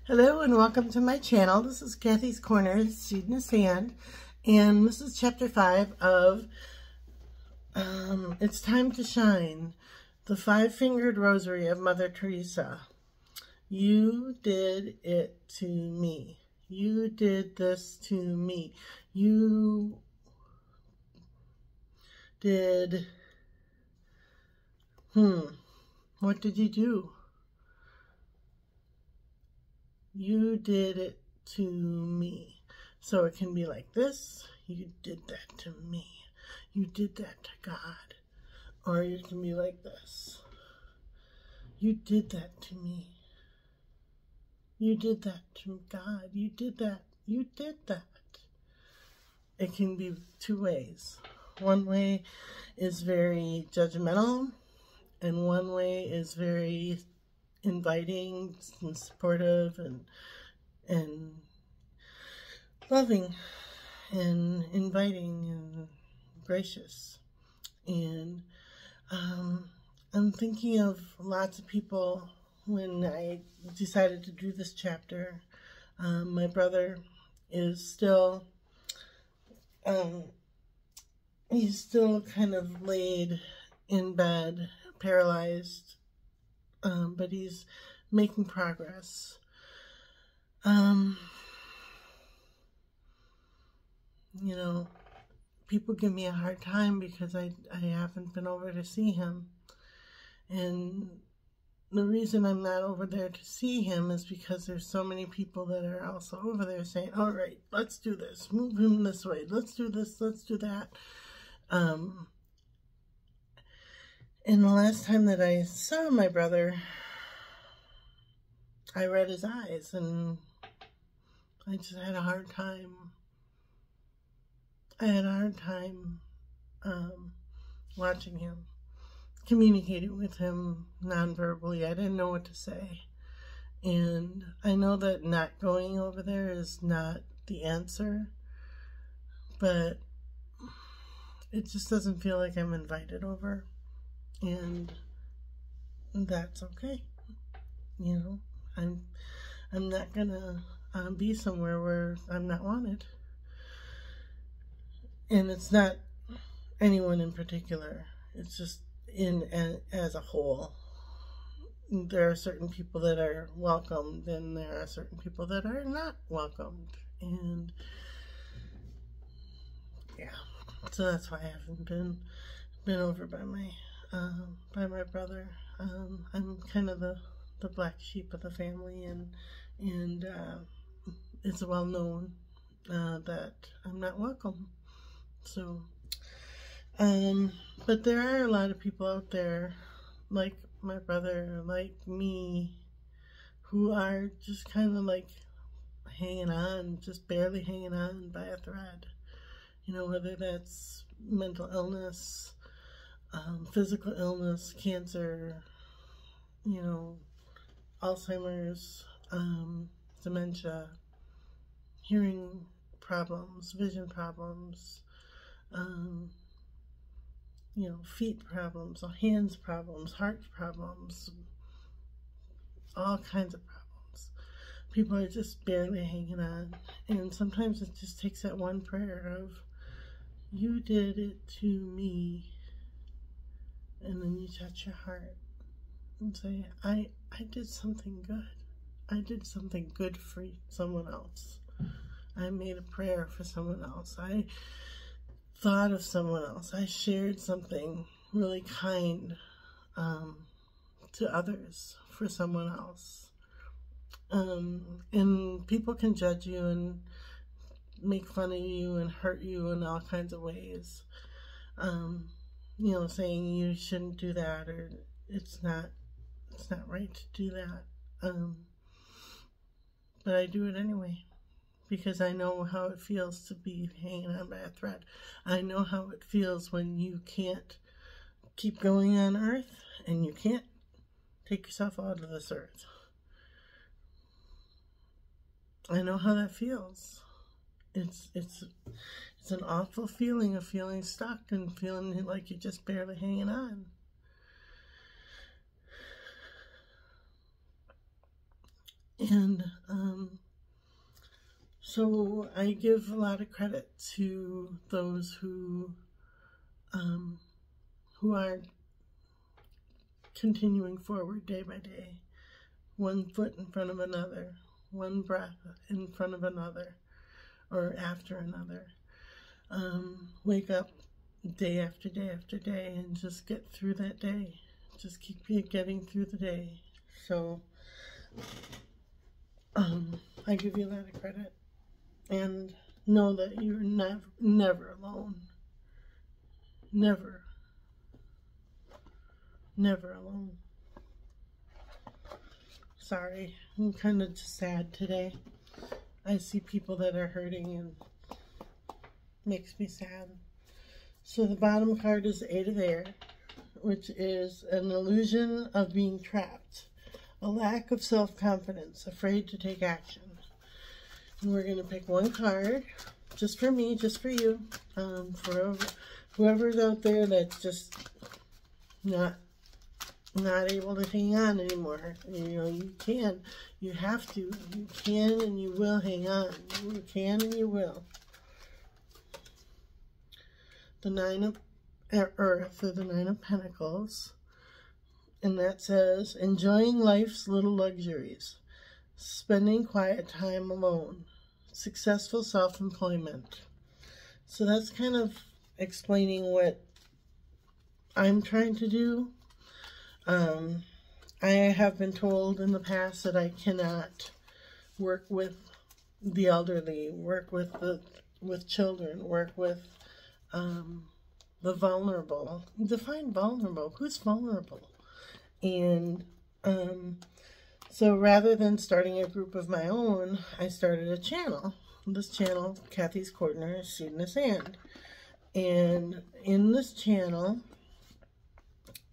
Hello and welcome to my channel. This is Kathy's Corner, Seed in the Sand, and this is chapter 5 of It's Time to Shine, the Five-Fingered Rosary of Mother Teresa. You did it to me. You did this to me. You did, what did you do? You did it to me. So it can be like this. You did that to me. You did that to God. Or it can be like this. You did that to me. You did that to God. You did that. You did that. It can be two ways. One way is very judgmental, and one way is very inviting and supportive and loving and inviting and gracious. And I'm thinking of lots of people when I decided to do this chapter. My brother is still he's still kind of laid in bed, paralyzed, but he's making progress. You know, people give me a hard time because I haven't been over to see him. And the reason I'm not over there to see him is because there's so many people that are also over there saying, all right, let's do this. Move him this way. Let's do this. Let's do that. And the last time that I saw my brother, I read his eyes, and I just had a hard time. I had a hard time watching him, communicating with him non-verbally. I didn't know what to say. And I know that not going over there is not the answer, but it just doesn't feel like I'm invited over. And that's okay. You know, I'm not gonna be somewhere where I'm not wanted. And it's not anyone in particular. It's just as a whole. There are certain people that are welcomed, and there are certain people that are not welcomed. And yeah, so that's why I haven't been over by my brother. I'm kind of the black sheep of the family, and it's well known that I'm not welcome. So, but there are a lot of people out there, like my brother, like me, who are just kind of like hanging on, just barely hanging on by a thread. You know, whether that's mental illness, physical illness, cancer, you know, Alzheimer's, dementia, hearing problems, vision problems, you know, feet problems, hands problems, heart problems, all kinds of problems. People are just barely hanging on. And sometimes it just takes that one prayer of, you did it to me. And then you touch your heart and say, I did something good. I did something good for someone else. I made a prayer for someone else. I thought of someone else. I shared something really kind to others for someone else. And people can judge you and make fun of you and hurt you in all kinds of ways. You know, saying you shouldn't do that, or it's not right to do that. But I do it anyway, because I know how it feels to be hanging on by a thread. I know how it feels when you can't keep going on earth and you can't take yourself out of this earth. I know how that feels. It's an awful feeling of feeling stuck and feeling like you're just barely hanging on. And So I give a lot of credit to those who are continuing forward day by day, one foot in front of another, one breath in front of another, or after another. Wake up day after day after day and just get through that day. Just keep getting through the day. So I give you a lot of credit, and know that you're never alone. Never alone. Sorry, I'm kind of sad today. I see people that are hurting and makes me sad. So the bottom card is Eight of Air, which is an illusion of being trapped, a lack of self-confidence, afraid to take action. And we're going to pick one card, just for me, just for you, for whoever's out there that's just not able to hang on anymore. You know, you can, you have to, you can and you will hang on. You can and you will. The Nine of Earth, or the Nine of Pentacles, and that says, enjoying life's little luxuries, spending quiet time alone, successful self-employment. So that's kind of explaining what I'm trying to do. I have been told in the past that I cannot work with the elderly, work with children, work with the vulnerable. Define vulnerable. Who's vulnerable? And so rather than starting a group of my own, I started a channel. This channel, Kathy's Corner, Seed in the Sand. And in this channel,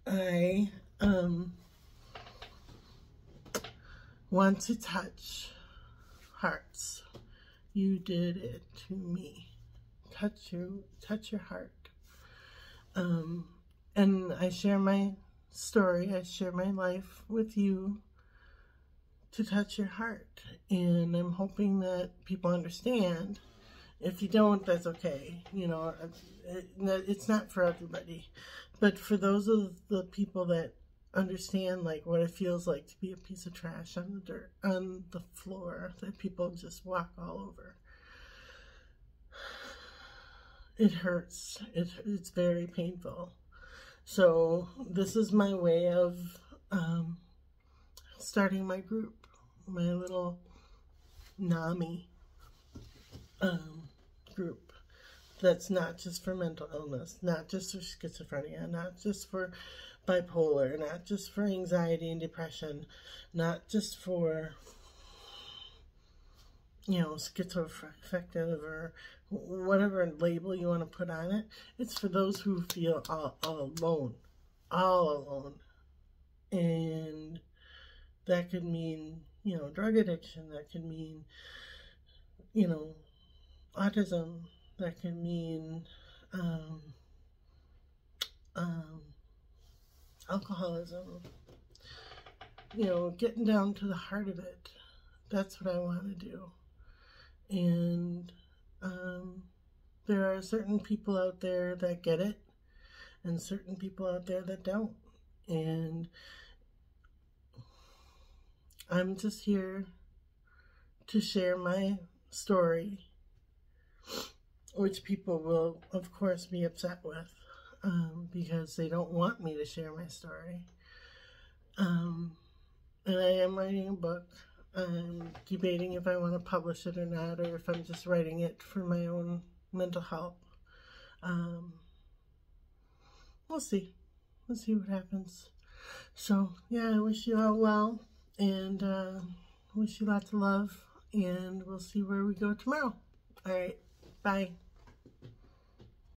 I want to touch hearts. You did it to me. Touch your heart. And I share my story, I share my life with you to touch your heart. And I'm hoping that people understand. If you don't, that's okay. You know, it's not for everybody. But for those of the people that understand, like, what it feels like to be a piece of trash on the dirt, on the floor, that people just walk all over. It hurts. It's very painful. So this is my way of starting my group, my little NAMI group. That's not just for mental illness, not just for schizophrenia, not just for bipolar, not just for anxiety and depression, not just for, you know, schizoaffective or whatever label you want to put on it. It's for those who feel all alone. And that could mean, you know, drug addiction. That could mean, you know, autism. That can mean alcoholism. You know, getting down to the heart of it. That's what I want to do. And there are certain people out there that get it, and certain people out there that don't. And I'm just here to share my story, which people will, of course, be upset with, because they don't want me to share my story. And I am writing a book. I'm debating if I want to publish it or not, or if I'm just writing it for my own mental health. We'll see. We'll see what happens. So, yeah, I wish you all well, and wish you lots of love, and we'll see where we go tomorrow. All right, bye.